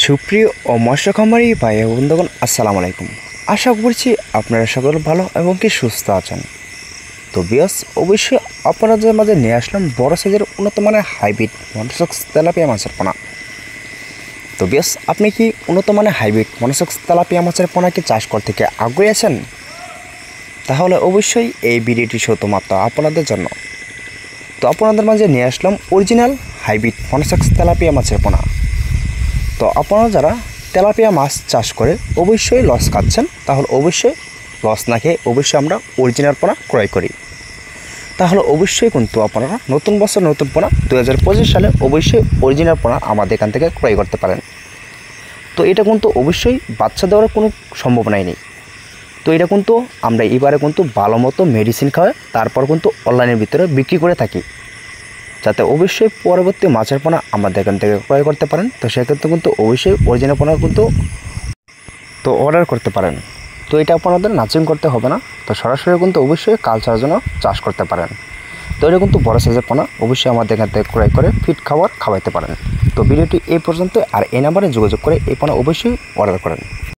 সুপ্রিয় ও মৎস্য খামারি ভাই ও বন্ধুগণ, আসসালামু আলাইকুম। আশা করছি আপনারা সকলে ভালো এবং কি সুস্থ আছেন। তো বিয়াস, অবশ্যই আপনাদের মাঝে নিয়ে আসলাম বড় সাইজের উন্নত মানের হাইব্রিড মনোসক্স তেলাপিয়া মাছের পোনা। তো বিয়াস, আপনি কি উন্নত মানের হাইব্রিড মনোসক্স তেলাপিয়া মাছের পোনাকে চাষ করতে কি আগ্রহী আছেন? তাহলে অবশ্যই এই ভিডিওটি শুধুমাত্র আপনাদের জন্য। তো আপনাদের মাঝে নিয়ে আসলাম অরিজিনাল হাইব্রিড মনোসক্স তেলাপিয়া মাছের পোনা। তো আপনারা যারা তেলাপিয়া মাছ চাষ করে অবশ্যই লস খাচ্ছেন, তাহলে অবশ্যই লস না খেয়ে অবশ্যই আমরা অরিজিনাল পোনা ক্রয় করি। তাহলে অবশ্যই কিন্তু আপনারা নতুন বছর নতুন পোনা 2025 সালে অবশ্যই অরিজিনাল পোনা আমাদের এখান থেকে ক্রয় করতে পারেন। তো এটা কিন্তু অবশ্যই বাচ্চা দেওয়ার কোনো সম্ভাবনাই নেই। তো এটা কিন্তু আমরা এবারে কিন্তু ভালো মতো মেডিসিন খাওয়াই তারপর কিন্তু অনলাইনের ভিতরে বিক্রি করে থাকি, যাতে অবশ্যই পরবর্তী মাছের পোনা আমাদের এখান থেকে ক্রয় করতে পারেন। তো সেক্ষেত্রে কিন্তু অবশ্যই অরিজিনাল পোনা কিন্তু অর্ডার করতে পারেন। তো এটা আপনাদের নাচিং করতে হবে না, তো সরাসরি কিন্তু অবশ্যই কালচারের জন্য চাষ করতে পারেন। তো এটা কিন্তু বড় সাইজের পোনা অবশ্যই আমাদের এখান থেকে ক্রয় করে ফিট খাবার খাওয়াইতে পারেন। তো ভিডিওটি এই পর্যন্ত, আর এই নাম্বারে যোগাযোগ করে এই পোনা অবশ্যই অর্ডার করেন।